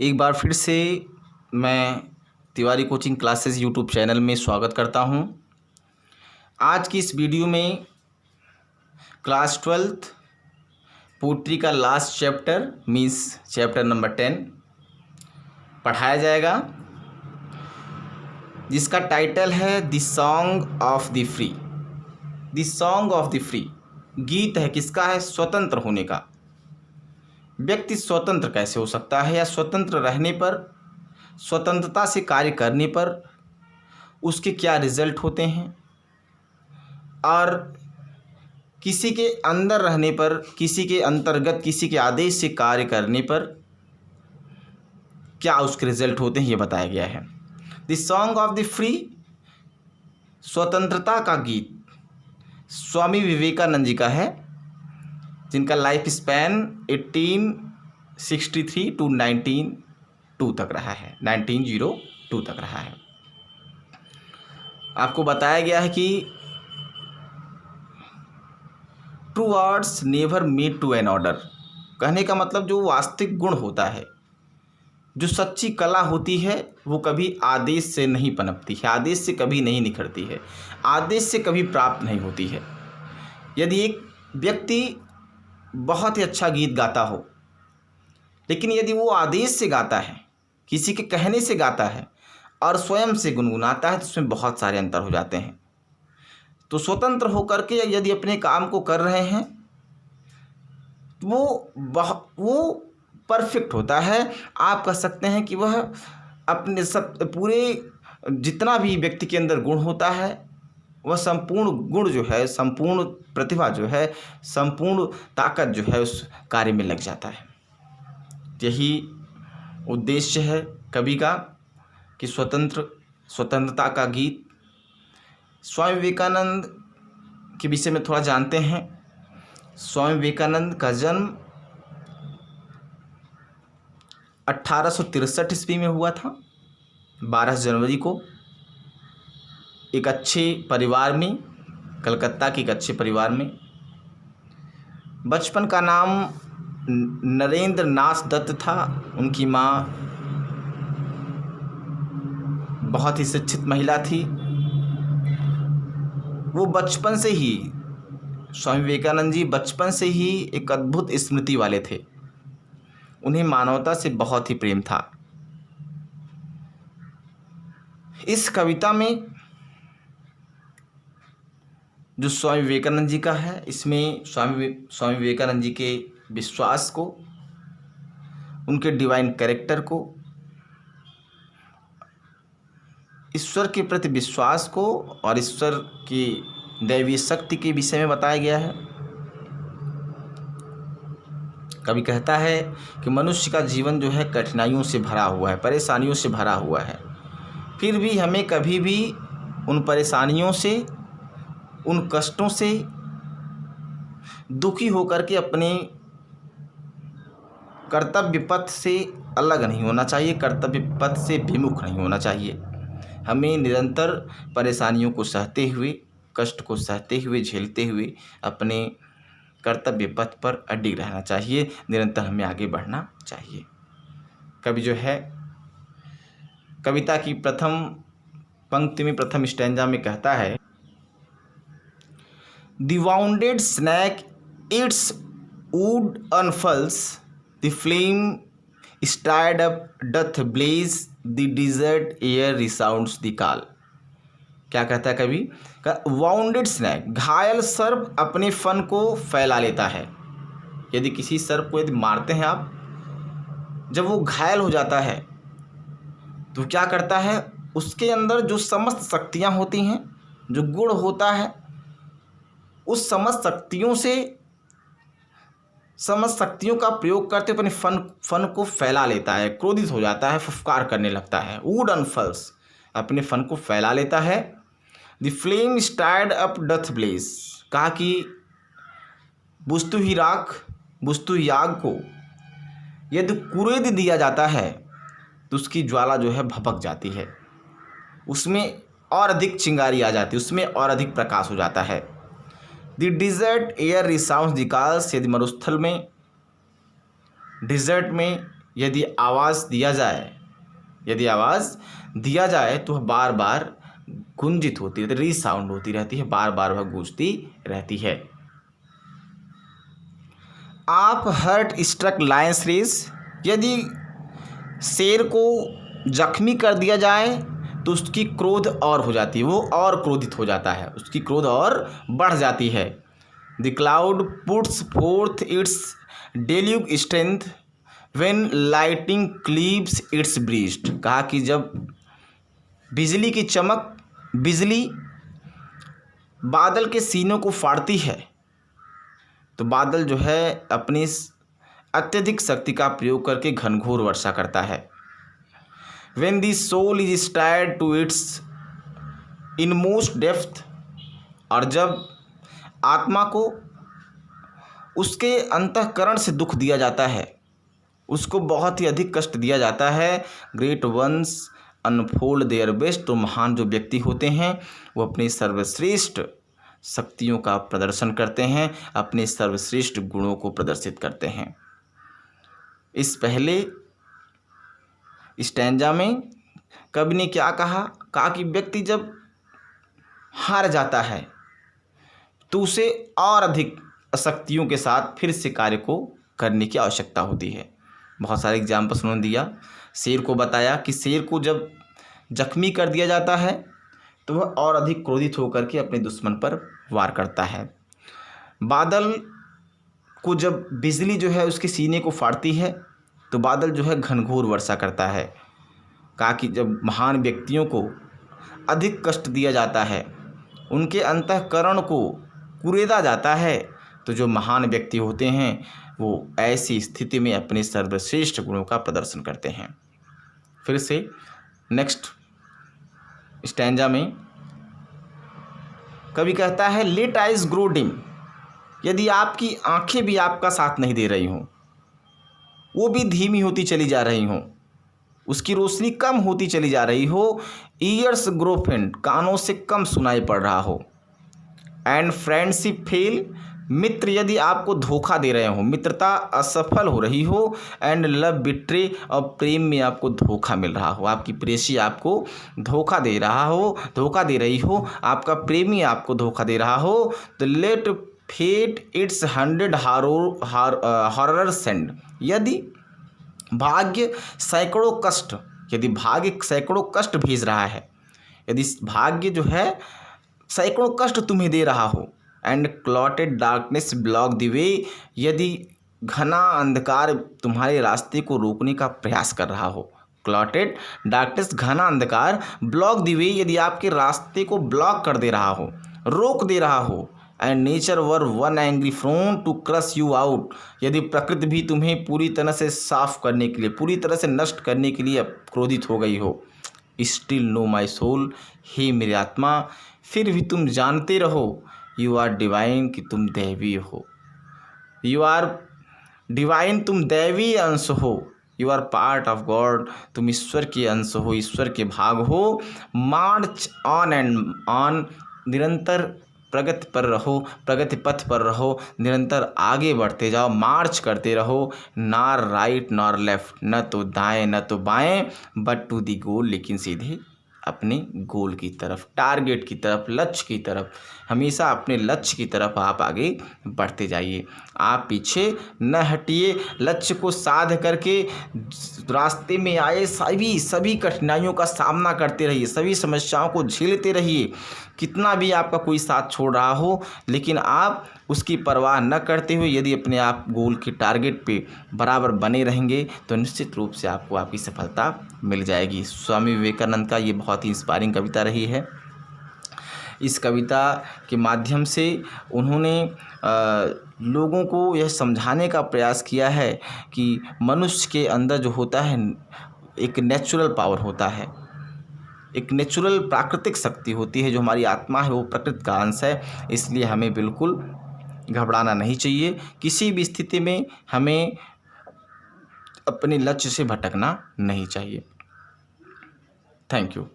एक बार फिर से मैं Tiwari coaching classes YouTube channel में स्वागत करता हूं। आज की इस वीडियो में क्लास 12th पोट्री का last chapter means chapter number 10 पढ़ाया जाएगा, जिसका टाइटल है the song of the free. The song of the free गीत है किसका है? स्वतंत्र होने का। व्यक्ति स्वतंत्र कैसे हो सकता है, या स्वतंत्र रहने पर, स्वतंत्रता से कार्य करने पर उसके क्या रिजल्ट होते हैं, और किसी के अंदर रहने पर, किसी के अंतर्गत, किसी के आदेश से कार्य करने पर क्या उसके रिजल्ट होते हैं, ये बताया गया है। The song of the free, स्वतंत्रता का गीत, स्वामी विवेकानंद जी का है, जिनका लाइफ स्पैन 1863 टू 1902 तक रहा है, 1902 तक रहा है। आपको बताया गया है कि true words never meet to an order. कहने का मतलब जो वास्तविक गुण होता है, जो सच्ची कला होती है, वो कभी आदेश से नहीं पनपती है, आदेश से कभी नहीं निखरती है, आदेश से कभी प्राप्त नहीं होती है। यदि एक व्यक्ति बहुत ही अच्छा गीत गाता हो, लेकिन यदि वो आदेश से गाता है, किसी के कहने से गाता है और स्वयं से गुनगुनाता है, तो उसमें बहुत सारे अंतर हो जाते हैं। तो स्वतंत्र होकर के यदि अपने काम को कर रहे हैं, वो परफेक्ट होता है। आप कह सकते हैं कि वह अपने सब पूरे जितना भी व्यक्ति के अंदर गुण होता है, वह संपूर्ण गुण जो है, संपूर्ण प्रतिभा जो है, संपूर्ण ताकत जो है उस कार्य में लग जाता है। यही उद्देश्य है कवि का कि स्वतंत्रता का गीत। स्वामी विवेकानंद के विषय में थोड़ा जानते हैं। स्वामी विवेकानंद का जन्म 1863 ईस्वी में हुआ था, 12 जनवरी को, एक अच्छे परिवार में, कलकत्ता के एक अच्छे परिवार में। बचपन का नाम नरेंद्र नाथ दत्त था। उनकी माँ बहुत ही शिक्षित महिला थी। वो बचपन से ही, स्वामी विवेकानंद जी बचपन से ही एक अद्भुत स्मृति वाले थे। उन्हें मानवता से बहुत ही प्रेम था। इस कविता में जो स्वामी विवेकानंद जी का है, इसमें स्वामी विवेकानंद जी के विश्वास को, उनके डिवाइन कैरेक्टर को, ईश्वर के प्रति विश्वास को और ईश्वर की दैवीय शक्ति के विषय में बताया गया है। कवि कहता है कि मनुष्य का जीवन जो है कठिनाइयों से भरा हुआ है, परेशानियों से भरा हुआ है, फिर भी हमें कभी भी उन परेशानियों से, उन कष्टों से दुखी होकर के अपने कर्तव्य पथ से अलग नहीं होना चाहिए, कर्तव्य पथ से विमुख नहीं होना चाहिए। हमें निरंतर परेशानियों को सहते हुए, कष्ट को सहते हुए, झेलते हुए अपने कर्तव्य पथ पर अडिग रहना चाहिए, निरंतर हमें आगे बढ़ना चाहिए। कवि जो है कविता की प्रथम पंक्ति में, प्रथम स्टैंजा में कहता है, the wounded snake its wood unfurls, the flame started up doth blaze, the desert air resounds the call. क्या कहता है कवि? वाउंडेड स्नैक, घायल सर्प अपने फन को फैला लेता है। यदि किसी सर्प को यदि मारते हैं आप, जब वो घायल हो जाता है तो क्या करता है? उसके अंदर जो समस्त शक्तियाँ होती हैं, जो गुण होता है, उस समस्त शक्तियों का प्रयोग करते अपने फन को फैला लेता है, क्रोधित हो जाता है, फुफकार करने लगता है। वुड अनफल्स, अपने फन को फैला लेता है। The flame started up doth blaze, कहा कि बुझती हुई आग को यदि कुरेद दिया जाता है तो उसकी ज्वाला जो है भभक जाती है, उसमें और अधिक चिंगारी आ जाती है, उसमें और अधिक प्रकाश हो जाता है। The desert air resounds the calls, यदि मरुस्थल में, डिजर्ट में यदि आवाज़ दिया जाए तो वह बार बार गुंजित होती रहती, रीसाउंड होती रहती है, बार बार वह गूंजती रहती है। आप हर्ट स्ट्रक लायंस रेस, यदि शेर को जख्मी कर दिया जाए तो उसकी क्रोध और हो जाती है, वो और क्रोधित हो जाता है, उसकी क्रोध और बढ़ जाती है। The cloud puts forth its deluge strength when lightning cleaves its breast. कहा कि जब बिजली की चमक, बिजली बादल के सीनों को फाड़ती है तो बादल जो है अपनी अत्यधिक शक्ति का प्रयोग करके घनघोर वर्षा करता है। When the soul is stirred to its inmost depth, और जब आत्मा को उसके अंतःकरण से दुख दिया जाता है, उसको बहुत ही अधिक कष्ट दिया जाता है, great once unfold their best, तो महान जो व्यक्ति होते हैं वो अपनी सर्वश्रेष्ठ शक्तियों का प्रदर्शन करते हैं, अपने सर्वश्रेष्ठ गुणों को प्रदर्शित करते हैं। इस पहले स्टैंजा में कवि ने क्या कहा कि व्यक्ति जब हार जाता है तो उसे और अधिक शक्तियों के साथ फिर से कार्य को करने की आवश्यकता होती है। बहुत सारे एग्जाम्पल्स उन्होंने दिया। शेर को बताया कि शेर को जब जख्मी कर दिया जाता है तो वह और अधिक क्रोधित होकर के अपने दुश्मन पर वार करता है। बादल को जब बिजली जो है उसके सीने को फाड़ती है तो बादल जो है घनघोर वर्षा करता है। कहा कि जब महान व्यक्तियों को अधिक कष्ट दिया जाता है, उनके अंतःकरण को कुरेदा जाता है, तो जो महान व्यक्ति होते हैं वो ऐसी स्थिति में अपने सर्वश्रेष्ठ गुणों का प्रदर्शन करते हैं। फिर से नेक्स्ट स्टैंजा में कवि कहता है, लेट आइज ग्रो डिम, यदि आपकी आंखें भी आपका साथ नहीं दे रही हों, वो भी धीमी होती चली जा रही हों, उसकी रोशनी कम होती चली जा रही हो, ईयर्स ग्रो फेंट, कानों से कम सुनाई पड़ रहा हो, एंड फ्रेंडशिप फेल, मित्र यदि आपको धोखा दे रहे हो, मित्रता असफल हो रही हो, एंड लव बिट्रे, और प्रेम में आपको धोखा मिल रहा हो, आपकी प्रेसी आपको धोखा दे रही हो, आपका प्रेमी आपको धोखा दे रहा हो, तो let fate its 100 horror send, यदि भाग्य सैकड़ों कष्ट भेज रहा है, यदि भाग्य जो है सैकड़ों कष्ट तुम्हें दे रहा हो, and clotted darkness block the way, यदि घना अंधकार तुम्हारे रास्ते को रोकने का प्रयास कर रहा हो, क्लॉटेड डार्कनेस घना अंधकार, ब्लॉक द वे, यदि आपके रास्ते को ब्लॉक कर दे रहा हो, रोक दे रहा हो, and nature wear one angry frown to crush you out, यदि प्रकृति भी तुम्हें पूरी तरह से साफ करने के लिए, पूरी तरह से नष्ट करने के लिए क्रोधित हो गई हो, स्टिल नो माई सोल, हे मेरी आत्मा, फिर भी तुम जानते रहो, यू आर डिवाइन, कि तुम दैवी हो, यू आर डिवाइन, तुम दैवी अंश हो, you are part of God, तुम ईश्वर के अंश हो, ईश्वर के भाग हो, मार्च ऑन एंड ऑन, निरंतर प्रगति पथ पर रहो, निरंतर आगे बढ़ते जाओ, मार्च करते रहो, नॉर राइट नॉर लेफ्ट, न तो दाएं न तो बाएं, बट टू दी गोल, लेकिन सीधे अपने गोल की तरफ, टारगेट की तरफ, लक्ष्य की तरफ, हमेशा अपने लक्ष्य की तरफ आप आगे बढ़ते जाइए, आप पीछे न हटिए, लक्ष्य को साध करके रास्ते में आए सभी कठिनाइयों का सामना करते रहिए, सभी समस्याओं को झेलते रहिए, कितना भी आपका कोई साथ छोड़ रहा हो, लेकिन आप उसकी परवाह न करते हुए यदि अपने आप गोल के टारगेट पे बराबर बने रहेंगे तो निश्चित रूप से आपको आपकी सफलता मिल जाएगी। स्वामी विवेकानंद का ये बहुत ही इंस्पायरिंग कविता रही है। इस कविता के माध्यम से उन्होंने लोगों को यह समझाने का प्रयास किया है कि मनुष्य के अंदर जो होता है एक नेचुरल पावर होता है, एक नेचुरल प्राकृतिक शक्ति होती है, जो हमारी आत्मा है वो प्रकृति का अंश है, इसलिए हमें बिल्कुल घबराना नहीं चाहिए, किसी भी स्थिति में हमें अपने लक्ष्य से भटकना नहीं चाहिए। Thank you.